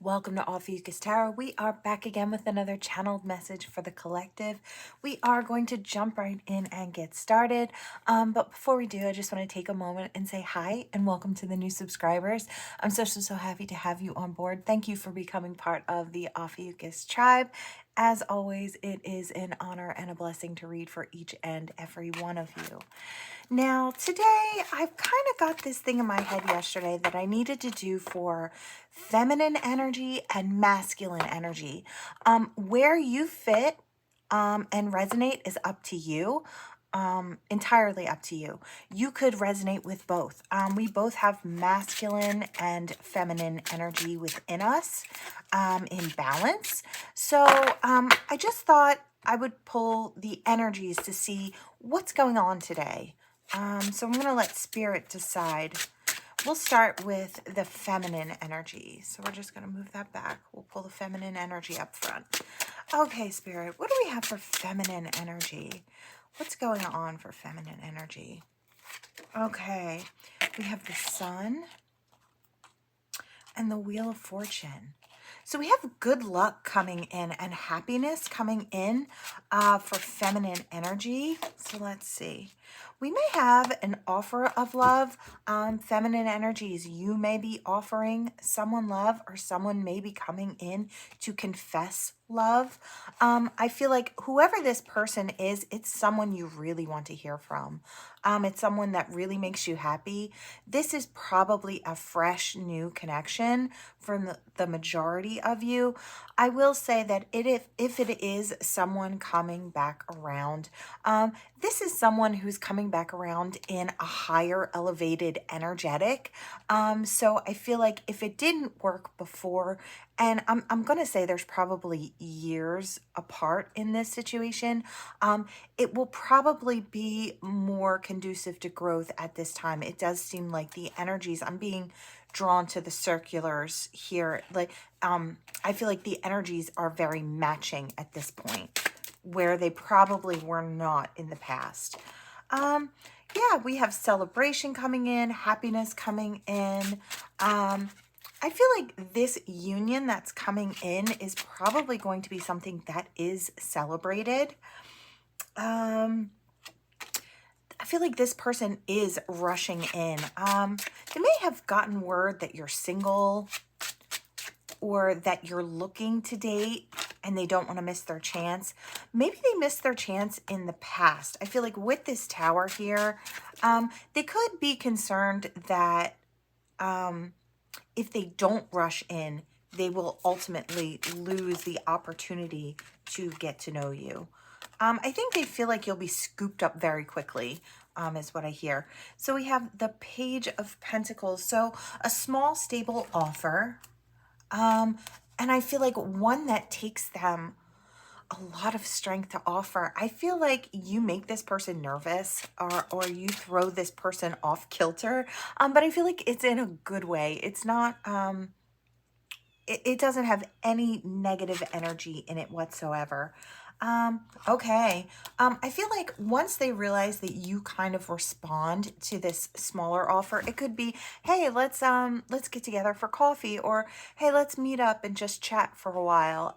Welcome to Ophiuchus Tarot. We are back again with another channeled message for the collective. We are going to jump right in and get started. But before we do, I just want to take a moment and say hi and welcome to the new subscribers. I'm so happy to have you on board. Thank you for becoming part of the Ophiuchus tribe. As always, it is an honor and a blessing to read for each and every one of you. Now, today, I've kind of got this thing in my head yesterday that I needed to do for feminine energy and masculine energy. Where you fit and resonate is up to you. Entirely up to you. You could resonate with both. We both have masculine and feminine energy within us in balance. So I just thought I would pull the energies to see what's going on today. So I'm going to let Spirit decide. We'll start with the feminine energy. So we're just going to move that back. We'll pull the feminine energy up front. Okay, Spirit, what do we have for feminine energy? What's going on for feminine energy? Okay, we have the Sun and the Wheel of Fortune. So we have good luck coming in and happiness coming in for feminine energy. So let's see. We may have an offer of love. Feminine energies, you may be offering someone love, or someone may be coming in to confess love. I feel like whoever this person is, it's someone you really want to hear from. It's someone that really makes you happy. This is probably a fresh new connection from the majority of you. I will say that if it is someone coming back around, this is someone who's coming back around in a higher elevated energetic. So I feel like if it didn't work before, and I'm going to say there's probably years apart in this situation, it will probably be more conducive to growth at this time. It does seem like the energies, I'm being drawn to the circulars here. Like, I feel like the energies are very matching at this point, where they probably were not in the past. Yeah, we have celebration coming in, happiness coming in. I feel like this union that's coming in is probably going to be something that is celebrated. I feel like this person is rushing in. They may have gotten word that you're single or that you're looking to date and they don't want to miss their chance. Maybe they missed their chance in the past. I feel like with this Tower here, they could be concerned that if they don't rush in, they will ultimately lose the opportunity to get to know you. I think they feel like you'll be scooped up very quickly, is what I hear. So we have the Page of Pentacles. So a small, stable offer. And I feel like one that takes them a lot of strength to offer. I feel like you make this person nervous, or you throw this person off kilter. But I feel like it's in a good way. It's not, it doesn't have any negative energy in it whatsoever. Okay. I feel like once they realize that you kind of respond to this smaller offer, it could be, hey, let's get together for coffee, or hey, let's meet up and just chat for a while.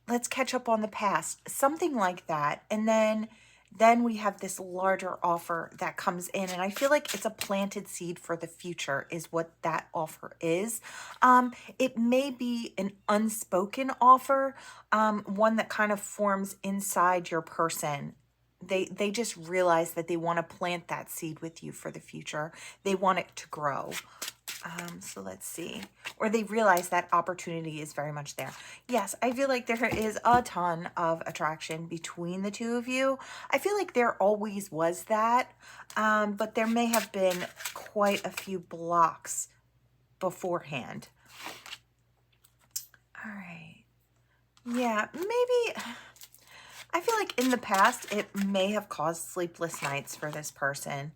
Let's catch up on the past, something like that. And then we have this larger offer that comes in, and I feel like it's a planted seed for the future is what that offer is. It may be an unspoken offer, one that kind of forms inside your person. They just realize that they want to plant that seed with you for the future. They want it to grow. So let's see. Or they realize that opportunity is very much there. Yes, I feel like there is a ton of attraction between the two of you. I feel like there always was that, but there may have been quite a few blocks beforehand. All right. Yeah, maybe... I feel like in the past, it may have caused sleepless nights for this person.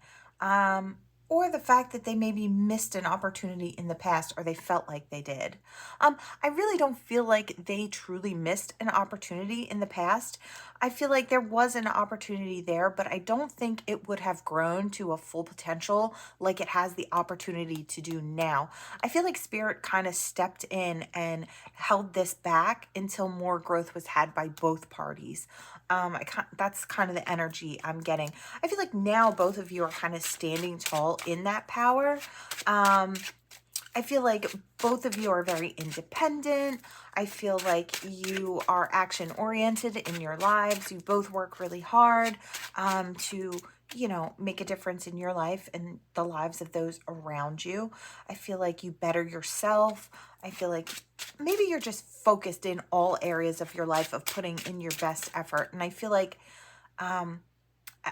or the fact that they maybe missed an opportunity in the past, or they felt like they did. I really don't feel like they truly missed an opportunity in the past. I feel like there was an opportunity there, but I don't think it would have grown to a full potential like it has the opportunity to do now. I feel like Spirit kind of stepped in and held this back until more growth was had by both parties. That's kind of the energy I'm getting. I feel like now both of you are kind of standing tall in that power. I feel like both of you are very independent. I feel like you are action oriented in your lives. You both work really hard to, you know, make a difference in your life and the lives of those around you. I feel like you better yourself. I feel like maybe you're just focused in all areas of your life of putting in your best effort. And I feel like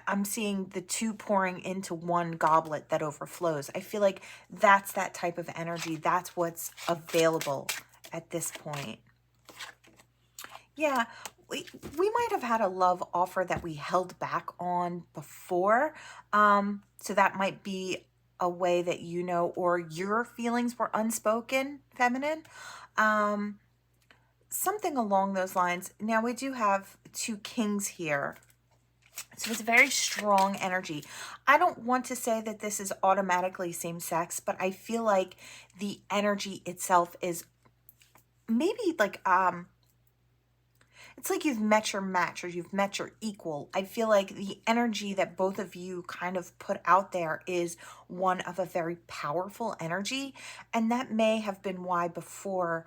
I'm seeing the two pouring into one goblet that overflows. I feel like that's that type of energy. That's what's available at this point. Yeah, we might have had a love offer that we held back on before. So that might be a way that you know, or your feelings were unspoken, feminine. Something along those lines. Now we do have two kings here. So it's a very strong energy. I don't want to say that this is automatically same sex, but I feel like the energy itself is maybe like it's like you've met your match or you've met your equal. I feel like the energy that both of you kind of put out there is one of a very powerful energy, and that may have been why before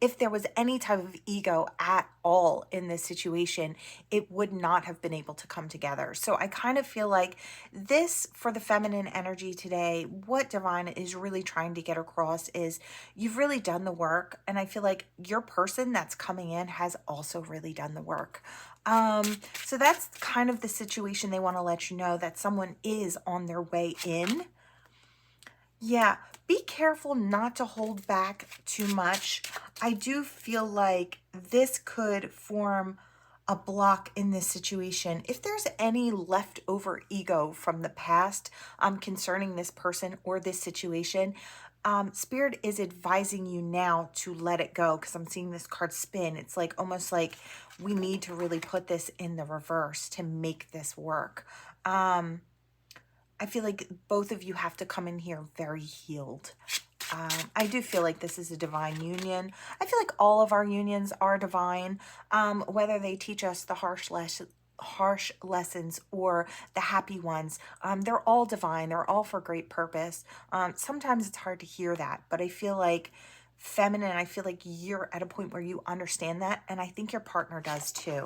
if there was any type of ego at all in this situation, it would not have been able to come together. So I kind of feel like this, for the feminine energy today, what Divine is really trying to get across is you've really done the work. And I feel like your person that's coming in has also really done the work. So that's kind of the situation they want to let you know, that someone is on their way in. Yeah, be careful not to hold back too much. I do feel like this could form a block in this situation. If there's any leftover ego from the past concerning this person or this situation, Spirit is advising you now to let it go, because I'm seeing this card spin. It's like almost like we need to really put this in the reverse to make this work. I feel like both of you have to come in here very healed. I do feel like this is a divine union. I feel like all of our unions are divine, whether they teach us the harsh lessons or the happy ones. They're all divine. They're all for great purpose. Sometimes it's hard to hear that, but I feel like feminine, I feel like you're at a point where you understand that, and I think your partner does too.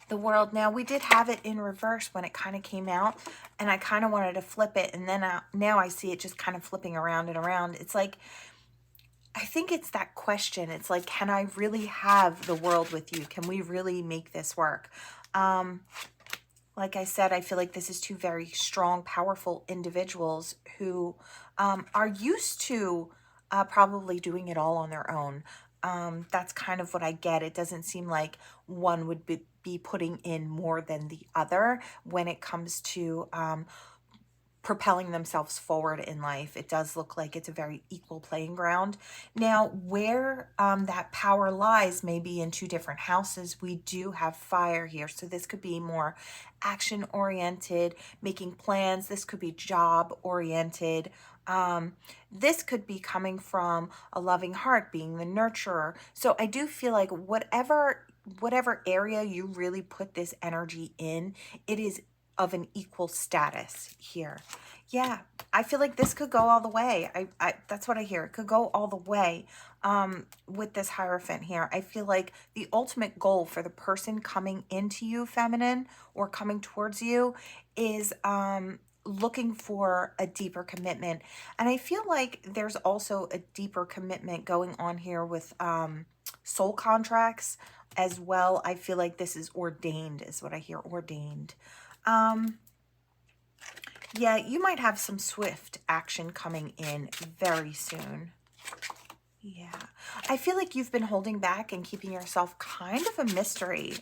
The World. Now, we did have it in reverse when it kind of came out, and I kind of wanted to flip it, and then now I see it just kind of flipping around and around. It's like, I think it's that question. It's like, can I really have the world with you? Can we really make this work? Like I said, I feel like this is two very strong, powerful individuals who are used to probably doing it all on their own. That's kind of what I get. It doesn't seem like one would be putting in more than the other when it comes to propelling themselves forward in life. It does look like it's a very equal playing ground. Now, where that power lies may be in two different houses. We do have fire here, so this could be more action oriented, making plans. This could be job oriented. This could be coming from a loving heart, being the nurturer. So I do feel like whatever area you really put this energy in, it is of an equal status here. Yeah, I feel like this could go all the way. That's what I hear. It could go all the way with this Hierophant here. I feel like the ultimate goal for the person coming into you, feminine, or coming towards you is looking for a deeper commitment. And I feel like there's also a deeper commitment going on here with soul contracts as well. I feel like this is ordained, is what I hear, ordained. Yeah, you might have some swift action coming in very soon. Yeah, I feel like you've been holding back and keeping yourself kind of a mystery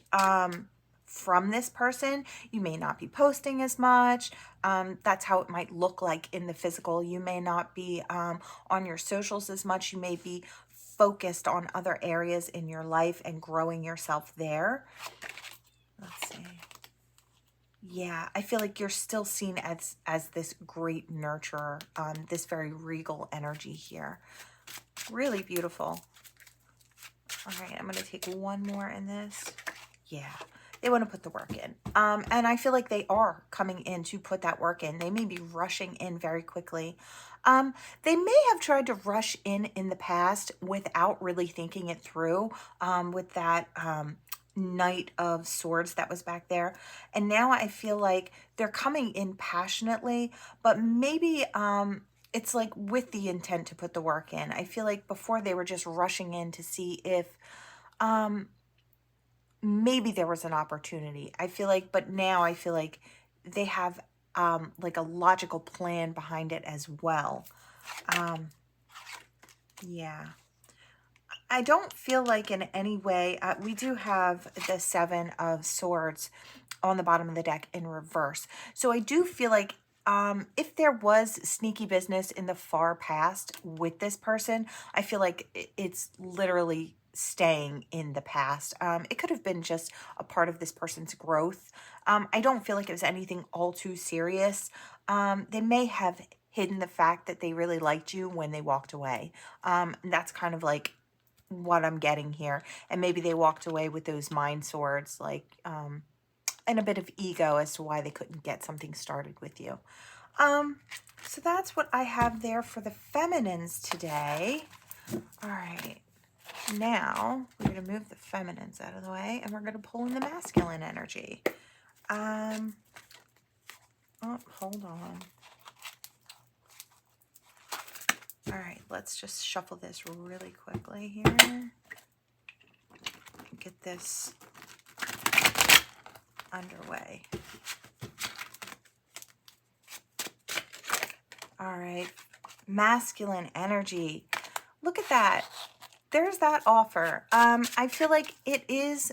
from this person. You may not be posting as much. That's how it might look like in the physical. You may not be on your socials as much. You may be focused on other areas in your life and growing yourself there. Let's see. Yeah, I feel like you're still seen as this great nurturer, this very regal energy here. Really beautiful. All right, I'm going to take one more in this. Yeah, they want to put the work in. And I feel like they are coming in to put that work in. They may be rushing in very quickly. They may have tried to rush in the past without really thinking it through, with that Knight of Swords that was back there. And now I feel like they're coming in passionately, but maybe it's like with the intent to put the work in. I feel like before they were just rushing in to see if maybe there was an opportunity. I feel like, but now I feel like they have like a logical plan behind it as well. Yeah. I don't feel like in any way, we do have the Seven of Swords on the bottom of the deck in reverse. So I do feel like if there was sneaky business in the far past with this person, I feel like it's literally staying in the past. It could have been just a part of this person's growth. I don't feel like it was anything all too serious. They may have hidden the fact that they really liked you when they walked away. That's kind of like what I'm getting here. And maybe they walked away with those mind swords, like, and a bit of ego as to why they couldn't get something started with you. So that's what I have there for the feminines today. All right. Now we're going to move the feminines out of the way and we're going to pull in the masculine energy. Oh, hold on. All right, let's just shuffle this really quickly here. Get this underway. All right, masculine energy. Look at that. There's that offer. I feel like it is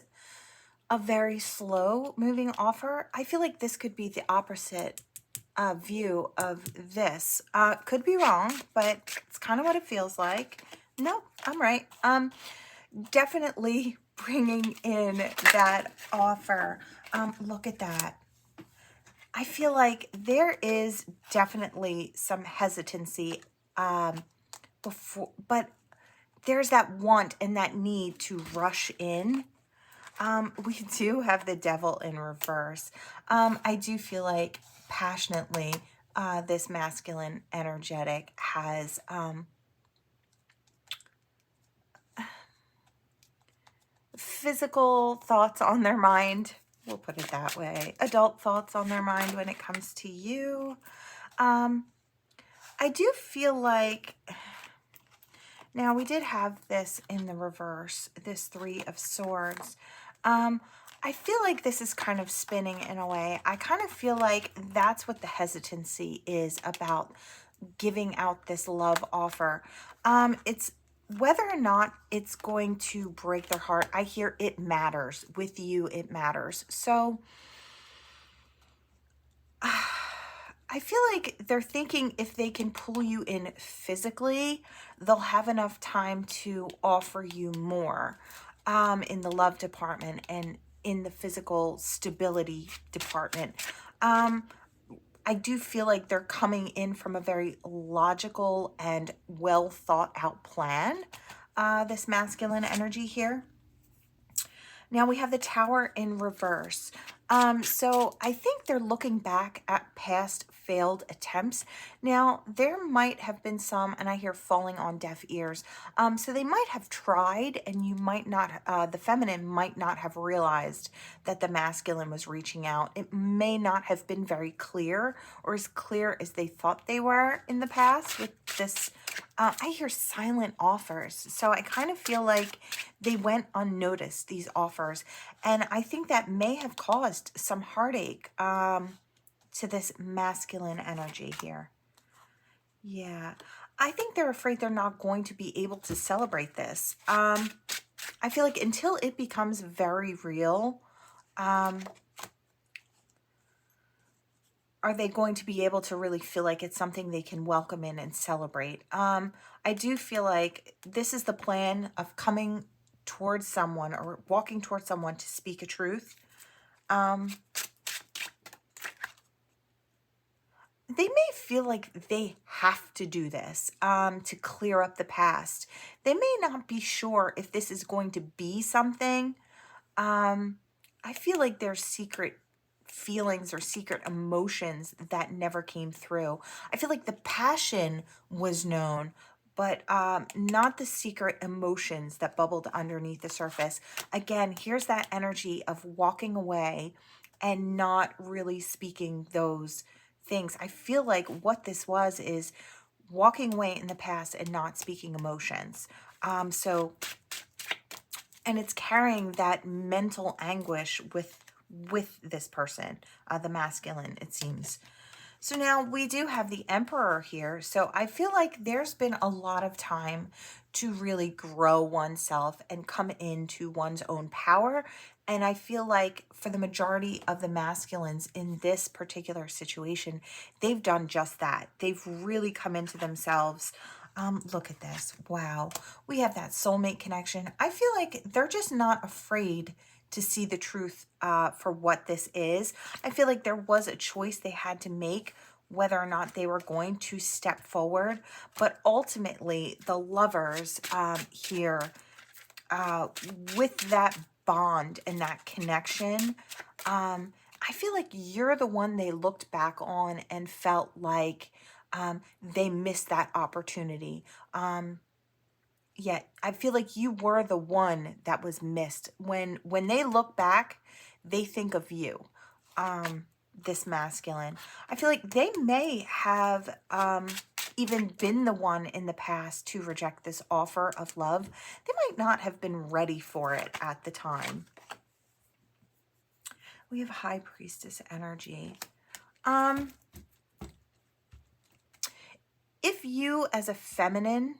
a very slow moving offer. I feel like this could be the opposite view of this. Could be wrong, but it's kind of what it feels like. No, I'm right. Definitely bringing in that offer. Look at that. I feel like there is definitely some hesitancy before, but there's that want and that need to rush in. We do have the Devil in reverse. I do feel like passionately this masculine energetic has physical thoughts on their mind. We'll put it that way. Adult thoughts on their mind when it comes to you. I do feel like, now we did have this in the reverse, this Three of Swords. I feel like this is kind of spinning in a way. I kind of feel like that's what the hesitancy is about giving out this love offer. It's whether or not it's going to break their heart. I hear it matters. With you, it matters. So I feel like they're thinking if they can pull you in physically, they'll have enough time to offer you more in the love department and in the physical stability department. I do feel like they're coming in from a very logical and well thought out plan, this masculine energy here. Now we have the Tower in reverse. So I think they're looking back at past failed attempts. Now, there might have been some, and I hear falling on deaf ears. So they might have tried, and you might not, the feminine might not have realized that the masculine was reaching out. It may not have been very clear or as clear as they thought they were in the past with this. I hear silent offers. So I kind of feel like they went unnoticed, these offers. And I think that may have caused some heartache to this masculine energy here. Yeah, I think they're afraid they're not going to be able to celebrate this. I feel like until it becomes very real, Are they going to be able to really feel like it's something they can welcome in and celebrate? I do feel like this is the plan of coming towards someone or walking towards someone to speak a truth. They may feel like they have to do this to clear up the past. They may not be sure if this is going to be something. I feel like there's secret feelings or secret emotions that never came through. I feel like the passion was known, but not the secret emotions that bubbled underneath the surface. Again, here's that energy of walking away and not really speaking those things. I feel like what this was is walking away in the past and not speaking emotions. And it's carrying that mental anguish with this person, the masculine, it seems. So now we do have the Emperor here. So I feel like there's been a lot of time to really grow oneself and come into one's own power. And I feel like for the majority of the masculines in this particular situation, they've done just that. They've really come into themselves. Look at this. Wow. We have that soulmate connection. I feel like they're just not afraid to see the truth for what this is. I feel like there was a choice they had to make whether or not they were going to step forward. But ultimately, the lovers here, with that bond and that connection, I feel like you're the one they looked back on and felt like they missed that opportunity. Yet I feel like you were the one that was missed. When they look back, they think of you, this masculine. I feel like they may have even been the one in the past to reject this offer of love. They might not have been ready for it at the time. We have High Priestess energy. If you as a feminine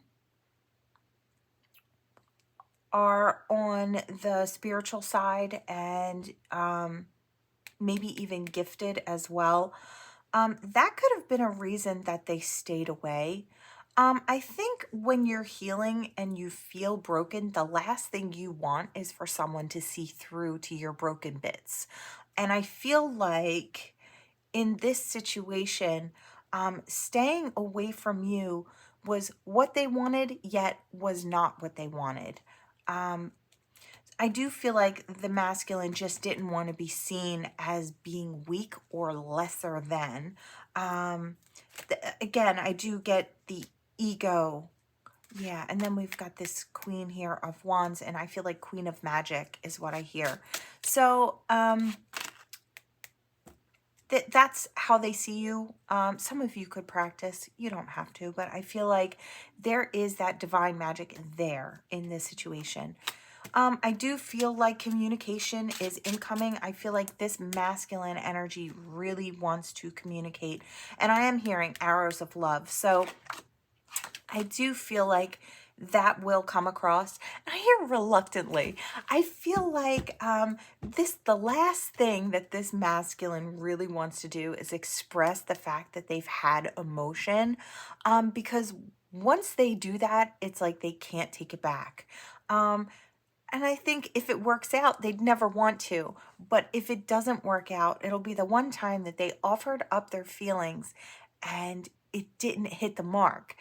are on the spiritual side and maybe even gifted as well, that could have been a reason that they stayed away. I think when you're healing and you feel broken, the last thing you want is for someone to see through to your broken bits. And I feel like in this situation, staying away from you was what they wanted, yet was not what they wanted. I do feel like the masculine just didn't want to be seen as being weak or lesser than. Again, I do get the ego. Yeah, and then we've got this Queen here of Wands, and I feel like Queen of Magic is what I hear. So, that's how they see you. Some of you could practice. You don't have to, but I feel like there is that divine magic there in this situation. I do feel like communication is incoming. I feel like this masculine energy really wants to communicate. And I am hearing arrows of love. So I do feel like that will come across. And I hear reluctantly. I feel like the last thing that this masculine really wants to do is express the fact that they've had emotion. Because once they do that, it's like they can't take it back. And I think if it works out, they'd never want to. But if it doesn't work out, it'll be the one time that they offered up their feelings and it didn't hit the mark.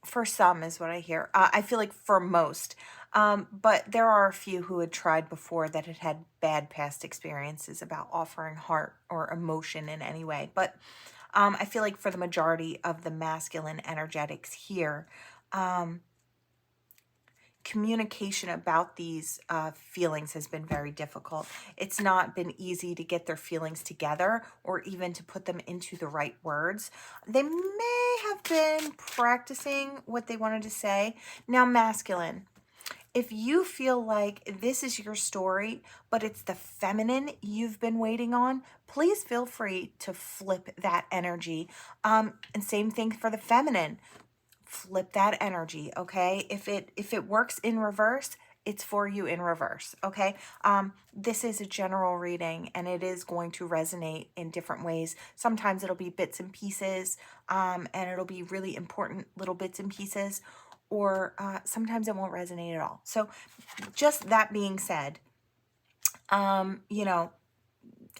For some is what I hear. I feel like for most. But there are a few who had tried before that had had bad past experiences about offering heart or emotion in any way. But I feel like for the majority of the masculine energetics here, communication about these feelings has been very difficult. It's not been easy to get their feelings together or even to put them into the right words. They may have been practicing what they wanted to say. Now, masculine, if you feel like this is your story, but it's the feminine you've been waiting on, please feel free to flip that energy. And same thing for the feminine. Flip that energy, okay? If it works in reverse, it's for you in reverse, okay? This is a general reading, and it is going to resonate in different ways. Sometimes it'll be bits and pieces, and it'll be really important little bits and pieces, or sometimes it won't resonate at all. So just that being said, you know,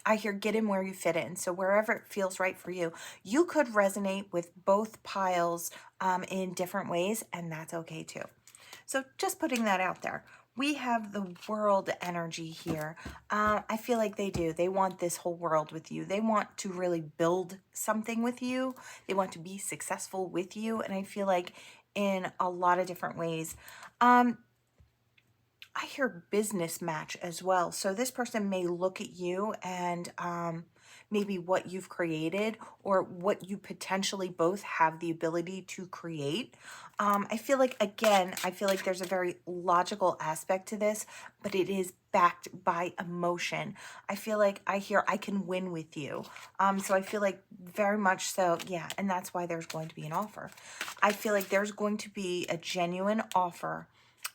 I hear get in where you fit in. So wherever it feels right for you, you could resonate with both piles in different ways, and that's okay too. So just putting that out there. We have the world energy here. I feel like they do. They want this whole world with you. They want to really build something with you. They want to be successful with you. And I feel like in a lot of different ways. I hear business match as well. So this person may look at you and maybe what you've created or what you potentially both have the ability to create. I feel like, again, I feel like there's a very logical aspect to this, but it is backed by emotion. I feel like I hear I can win with you. So I feel like very much so, yeah, and that's why there's going to be an offer. I feel like there's going to be a genuine offer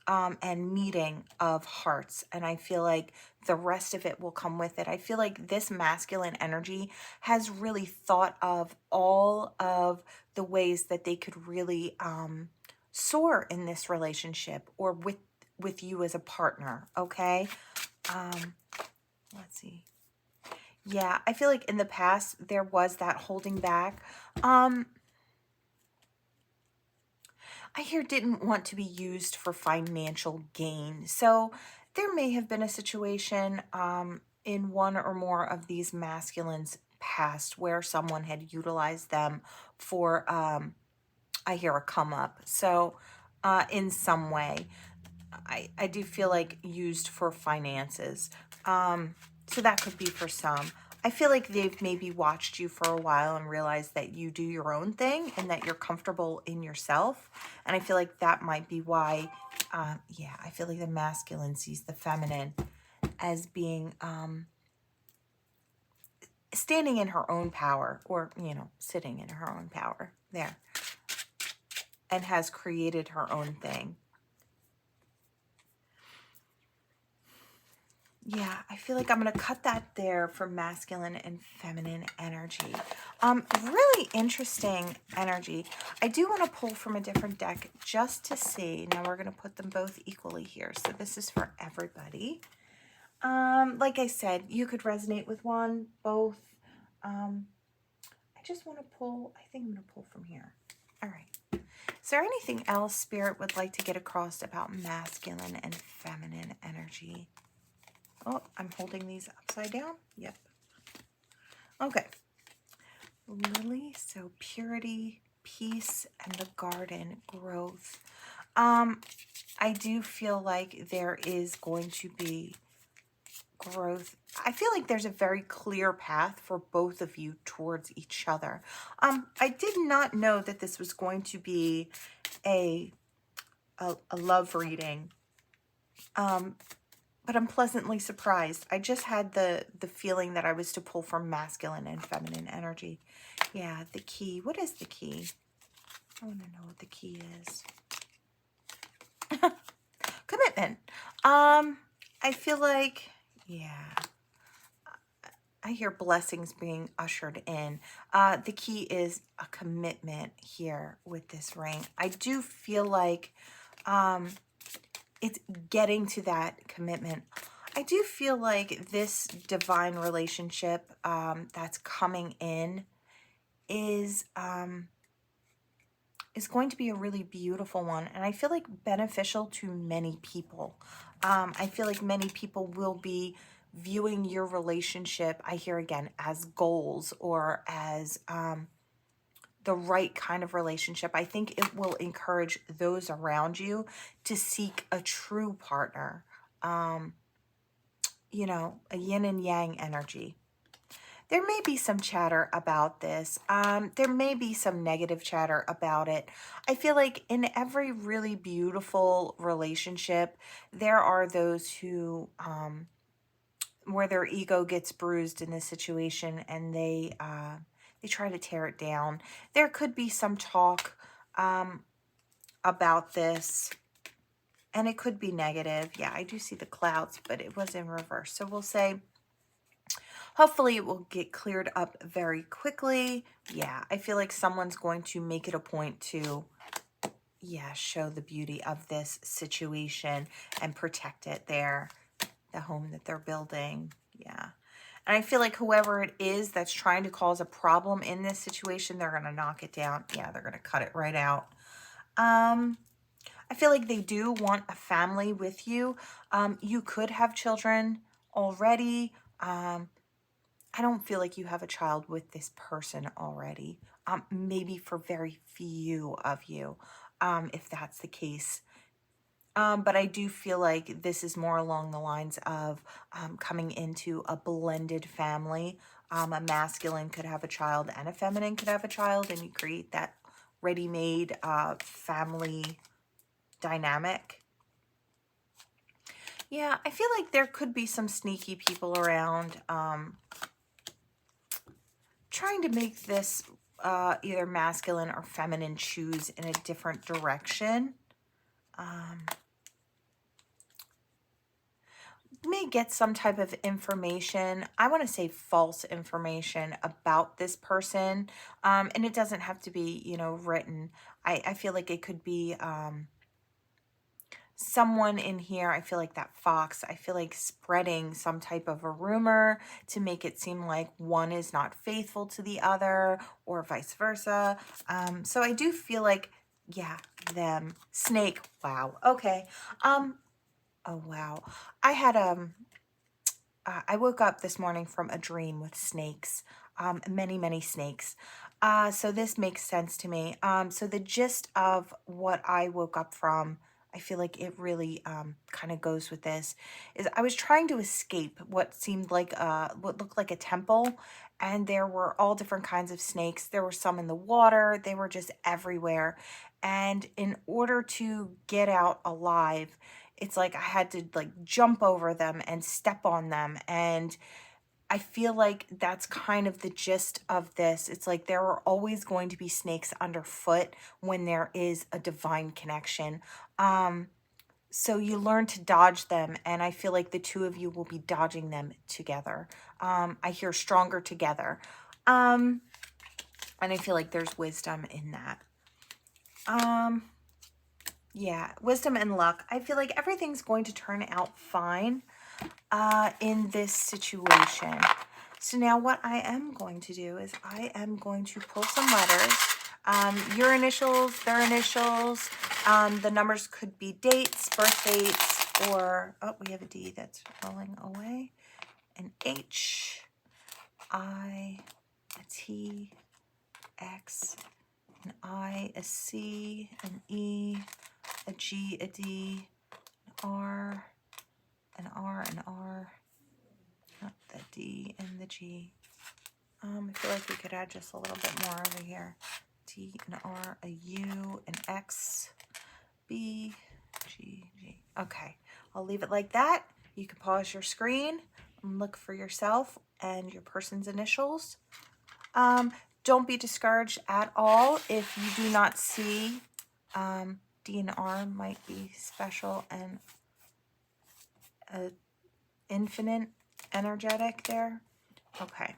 and meeting of hearts. And I feel like the rest of it will come with it. I feel like this masculine energy has really thought of all of the ways that they could really soar in this relationship or with you as a partner, okay? Let's see. Yeah, I feel like in the past there was that holding back. I hear didn't want to be used for financial gain. So there may have been a situation in one or more of these masculines past where someone had utilized them for, I hear a come up. So in some way, I do feel like used for finances. So that could be for some. I feel like they've maybe watched you for a while and realized that you do your own thing and that you're comfortable in yourself. And I feel like that might be why, yeah, I feel like the masculine sees the feminine as being standing in her own power, or, you know, sitting in her own power there, and has created her own thing. Yeah, I feel like I'm going to cut that there for masculine and feminine energy. Really interesting energy. I do want to pull from a different deck just to see. Now we're going to put them both equally here. So this is for everybody. Like I said, you could resonate with one, both. I just want to pull, I think I'm going to pull from here. All right. Is there anything else Spirit would like to get across about masculine and feminine energy? Oh, I'm holding these upside down. Yep. Okay. Lily, so purity, peace, and the garden, growth. I do feel like there is going to be growth. I feel like there's a very clear path for both of you towards each other. I did not know that this was going to be a love reading. But I'm pleasantly surprised. I just had the feeling that I was to pull from masculine and feminine energy. Yeah, the key. What is the key? I want to know what the key is. Commitment. I feel like, yeah, I hear blessings being ushered in. The key is a commitment here with this ring. I do feel like it's getting to that commitment. I do feel like this divine relationship that's coming in is going to be a really beautiful one, and I feel like beneficial to many people. I feel like many people will be viewing your relationship, I hear again, as goals or as the right kind of relationship. I think it will encourage those around you to seek a true partner. You know, a yin and yang energy. There may be some chatter about this. There may be some negative chatter about it. I feel like in every really beautiful relationship, there are those who, where their ego gets bruised in this situation and they try to tear it down. There could be some talk about this And it could be negative. Yeah, I do see the clouds, but it was in reverse. So we'll say, hopefully it will get cleared up very quickly. Yeah, I feel like someone's going to make it a point to, yeah, show the beauty of this situation and protect it there, the home that they're building. Yeah. And I feel like whoever it is that's trying to cause a problem in this situation, they're going to knock it down. Yeah, they're going to cut it right out. I feel like they do want a family with you. You could have children already. I don't feel like you have a child with this person already. Maybe for very few of you, if that's the case. But I do feel like this is more along the lines of coming into a blended family. A masculine could have a child and a feminine could have a child, and you create that ready-made family dynamic. Yeah, I feel like there could be some sneaky people around trying to make this either masculine or feminine choose in a different direction. May get some type of information. I want to say false information about this person. And it doesn't have to be, you know, written. I feel like it could be someone in here. I feel like that fox, I feel like spreading some type of a rumor to make it seem like one is not faithful to the other or vice versa. So I do feel like, yeah, them. Snake. Wow. Okay. Oh, wow. I had, I woke up this morning from a dream with snakes, many, many snakes. So this makes sense to me. So the gist of what I woke up from, I feel like it really kind of goes with this, is I was trying to escape what seemed like, what looked like a temple, and there were all different kinds of snakes. There were some in the water. They were just everywhere. And in order to get out alive, it's like I had to like jump over them and step on them. And I feel like that's kind of the gist of this. It's like there are always going to be snakes underfoot when there is a divine connection. So you learn to dodge them, and I feel like the two of you will be dodging them together. I hear stronger together. And I feel like there's wisdom in that. Yeah, wisdom and luck. I feel like everything's going to turn out fine in this situation. So now what I am going to do is I am going to pull some letters. Your initials, their initials. The numbers could be dates, birth dates, or, oh, we have a D that's rolling away. An H, I, a T, X, an I, a C, an E, a G, a D, an R, an R, an R, not the D and the G. I feel like we could add just a little bit more over here. T, an R, a U, an X, B, G, G. Okay, I'll leave it like that. You can pause your screen and look for yourself and your person's initials. Don't be discouraged at all if you do not see. D and R might be special and infinite energetic there. Okay.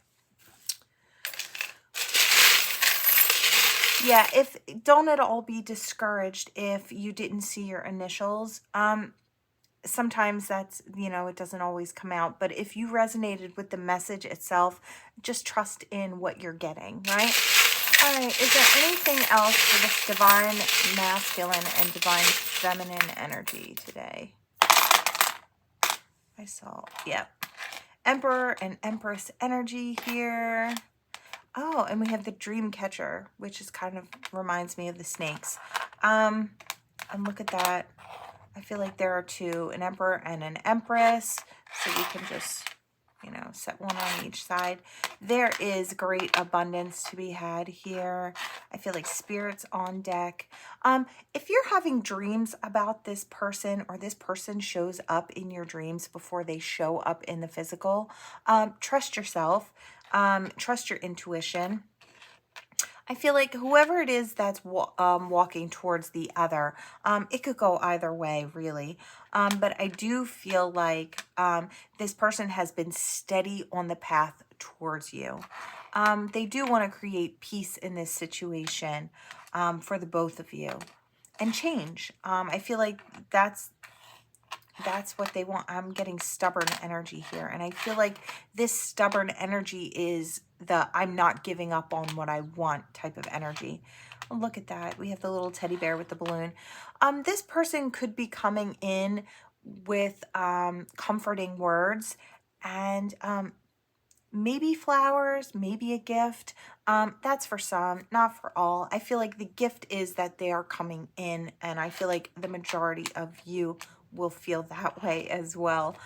Yeah, don't at all be discouraged if you didn't see your initials. Sometimes that's, you know, it doesn't always come out, but if you resonated with the message itself, just trust in what you're getting, right? All right, is there anything else for this divine masculine and divine feminine energy today? I saw, yep. Emperor and Empress energy here. Oh, and we have the dream catcher, which is kind of reminds me of the snakes. And look at that. I feel like there are two, an emperor and an empress. So we can just, you know, set one on each side. There is great abundance to be had here. I feel like spirits on deck. If you're having dreams about this person or this person shows up in your dreams before they show up in the physical, trust yourself. Trust your intuition. I feel like whoever it is that's walking towards the other, it could go either way, really. But I do feel like this person has been steady on the path towards you. They do want to create peace in this situation for the both of you and change. I feel like that's what they want. I'm getting stubborn energy here. And I feel like this stubborn energy is the I'm not giving up on what I want type of energy. Oh, look at that. We have the little teddy bear with the balloon. This person could be coming in with comforting words and maybe flowers, maybe a gift. That's for some, not for all. I feel like the gift is that they are coming in, and I feel like the majority of you will feel that way as well.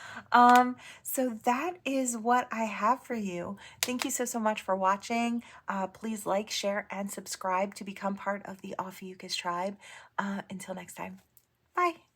So that is what I have for you. Thank you so much for watching. Please like, share, and subscribe to become part of the Ophiuchus tribe. Until next time, bye.